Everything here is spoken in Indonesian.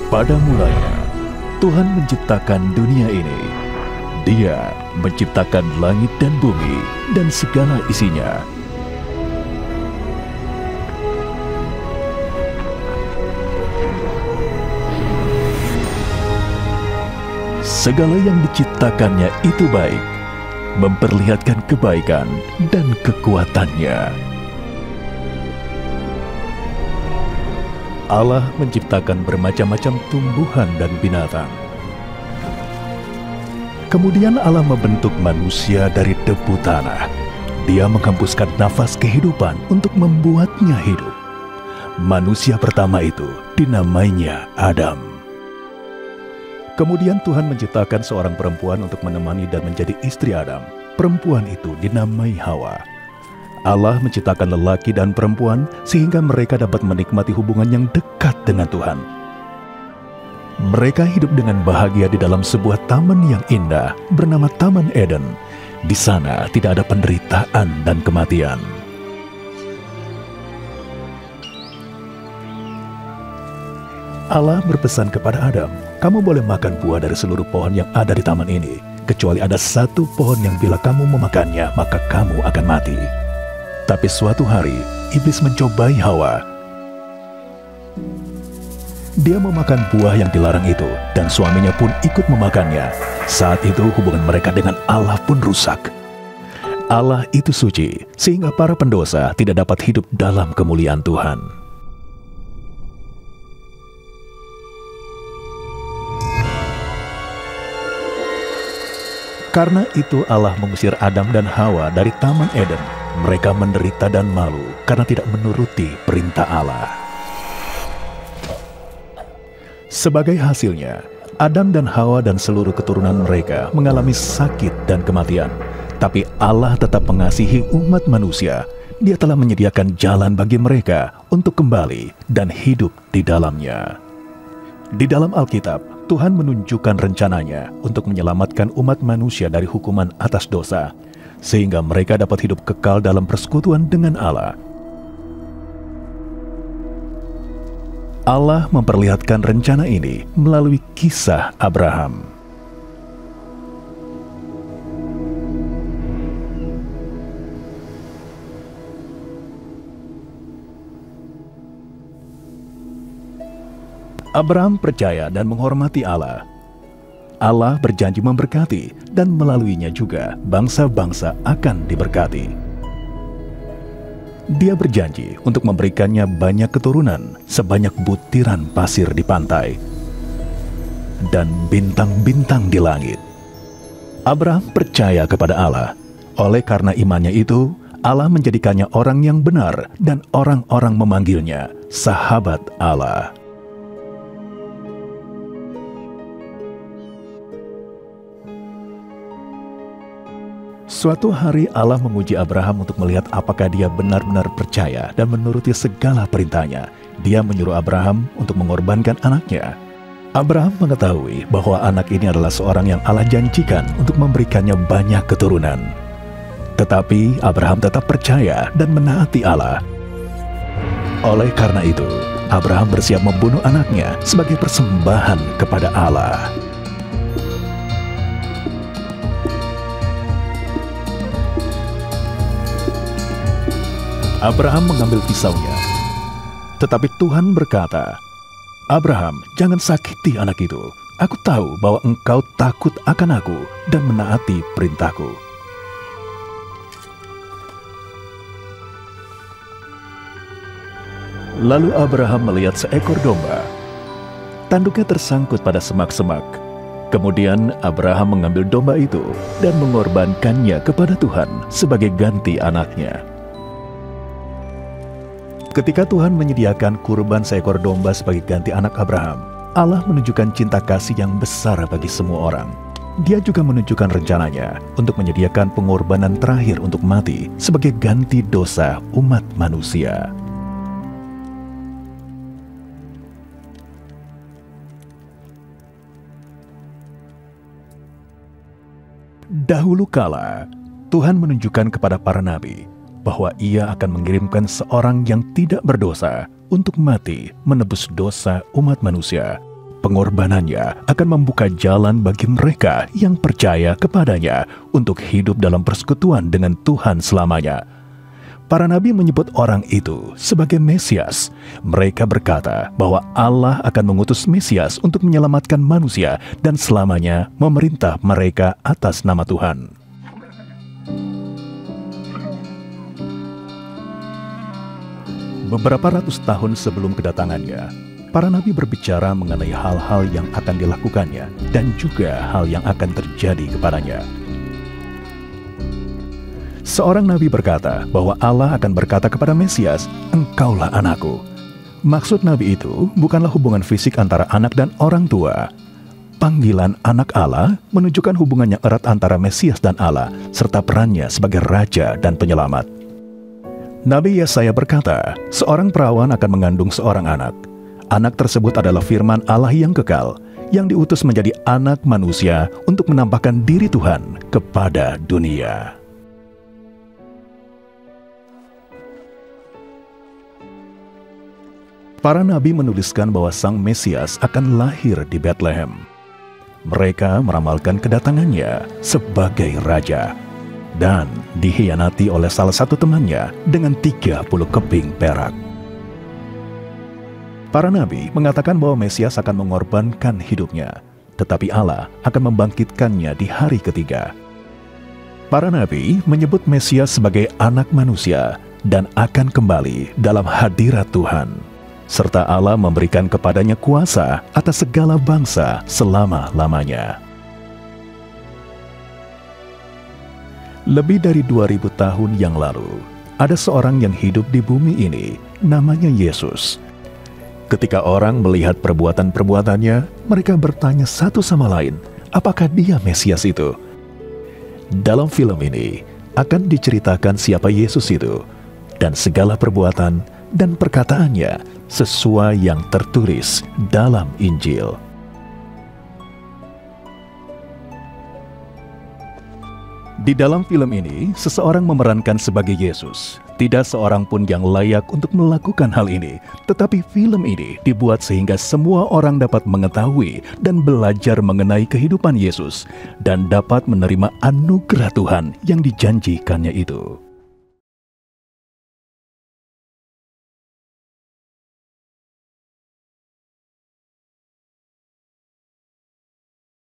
Pada mulanya, Tuhan menciptakan dunia ini. Dia menciptakan langit dan bumi dan segala isinya. Segala yang diciptakannya itu baik, memperlihatkan kebaikan dan kekuatannya. Allah menciptakan bermacam-macam tumbuhan dan binatang. Kemudian Allah membentuk manusia dari debu tanah. Dia menghembuskan nafas kehidupan untuk membuatnya hidup. Manusia pertama itu dinamainya Adam. Kemudian Tuhan menciptakan seorang perempuan untuk menemani dan menjadi istri Adam. Perempuan itu dinamai Hawa. Allah menciptakan lelaki dan perempuan sehingga mereka dapat menikmati hubungan yang dekat dengan Tuhan. Mereka hidup dengan bahagia di dalam sebuah taman yang indah bernama Taman Eden. Di sana tidak ada penderitaan dan kematian. Allah berpesan kepada Adam, "Kamu boleh makan buah dari seluruh pohon yang ada di taman ini, kecuali ada satu pohon yang bila kamu memakannya, maka kamu akan mati." Tapi suatu hari, iblis mencobai Hawa. Dia memakan buah yang dilarang itu, dan suaminya pun ikut memakannya. Saat itu hubungan mereka dengan Allah pun rusak. Allah itu suci, sehingga para pendosa tidak dapat hidup dalam kemuliaan Tuhan. Karena itu Allah mengusir Adam dan Hawa dari Taman Eden. Mereka menderita dan malu karena tidak menuruti perintah Allah. Sebagai hasilnya, Adam dan Hawa dan seluruh keturunan mereka mengalami sakit dan kematian. Tapi Allah tetap mengasihi umat manusia. Dia telah menyediakan jalan bagi mereka untuk kembali dan hidup di dalamnya. Di dalam Alkitab, Tuhan menunjukkan rencananya untuk menyelamatkan umat manusia dari hukuman atas dosa, sehingga mereka dapat hidup kekal dalam persekutuan dengan Allah. Allah memperlihatkan rencana ini melalui kisah Abraham. Abraham percaya dan menghormati Allah. Allah berjanji memberkati, dan melaluinya juga bangsa-bangsa akan diberkati. Dia berjanji untuk memberikannya banyak keturunan, sebanyak butiran pasir di pantai, dan bintang-bintang di langit. Abraham percaya kepada Allah. Oleh karena imannya itu, Allah menjadikannya orang yang benar, dan orang-orang memanggilnya sahabat Allah. Suatu hari Allah menguji Abraham untuk melihat apakah dia benar-benar percaya dan menuruti segala perintahnya. Dia menyuruh Abraham untuk mengorbankan anaknya. Abraham mengetahui bahwa anak ini adalah seorang yang Allah janjikan untuk memberikannya banyak keturunan. Tetapi Abraham tetap percaya dan menaati Allah. Oleh karena itu, Abraham bersiap membunuh anaknya sebagai persembahan kepada Allah. Abraham mengambil pisaunya. Tetapi Tuhan berkata, "Abraham, jangan sakiti anak itu. Aku tahu bahwa engkau takut akan aku dan menaati perintahku." Lalu Abraham melihat seekor domba. Tanduknya tersangkut pada semak-semak. Kemudian Abraham mengambil domba itu dan mengorbankannya kepada Tuhan sebagai ganti anaknya. Ketika Tuhan menyediakan kurban seekor domba sebagai ganti anak Abraham, Allah menunjukkan cinta kasih yang besar bagi semua orang. Dia juga menunjukkan rencananya untuk menyediakan pengorbanan terakhir untuk mati sebagai ganti dosa umat manusia. Dahulu kala, Tuhan menunjukkan kepada para nabi bahwa Ia akan mengirimkan seorang yang tidak berdosa untuk mati menebus dosa umat manusia. Pengorbanannya akan membuka jalan bagi mereka yang percaya kepadanya untuk hidup dalam persekutuan dengan Tuhan selamanya. Para nabi menyebut orang itu sebagai Mesias. Mereka berkata bahwa Allah akan mengutus Mesias untuk menyelamatkan manusia dan selamanya memerintah mereka atas nama Tuhan. Beberapa ratus tahun sebelum kedatangannya, para nabi berbicara mengenai hal-hal yang akan dilakukannya dan juga hal yang akan terjadi kepadanya. Seorang nabi berkata bahwa Allah akan berkata kepada Mesias, "Engkaulah anakku." Maksud nabi itu bukanlah hubungan fisik antara anak dan orang tua. Panggilan anak Allah menunjukkan hubungan yang erat antara Mesias dan Allah, serta perannya sebagai raja dan penyelamat. Nabi Yesaya berkata, seorang perawan akan mengandung seorang anak. Anak tersebut adalah firman Allah yang kekal, yang diutus menjadi anak manusia untuk menampakkan diri Tuhan kepada dunia. Para nabi menuliskan bahwa Sang Mesias akan lahir di Bethlehem. Mereka meramalkan kedatangannya sebagai raja dan dikhianati oleh salah satu temannya dengan 30 keping perak. Para nabi mengatakan bahwa Mesias akan mengorbankan hidupnya, tetapi Allah akan membangkitkannya di hari ketiga. Para nabi menyebut Mesias sebagai anak manusia dan akan kembali dalam hadirat Tuhan, serta Allah memberikan kepadanya kuasa atas segala bangsa selama-lamanya. Lebih dari 2000 tahun yang lalu, ada seorang yang hidup di bumi ini, namanya Yesus. Ketika orang melihat perbuatan-perbuatannya, mereka bertanya satu sama lain, apakah dia Mesias itu? Dalam film ini, akan diceritakan siapa Yesus itu, dan segala perbuatan dan perkataannya sesuai yang tertulis dalam Injil. Di dalam film ini, seseorang memerankan sebagai Yesus. Tidak seorang pun yang layak untuk melakukan hal ini, tetapi film ini dibuat sehingga semua orang dapat mengetahui dan belajar mengenai kehidupan Yesus dan dapat menerima anugerah Tuhan yang dijanjikannya itu.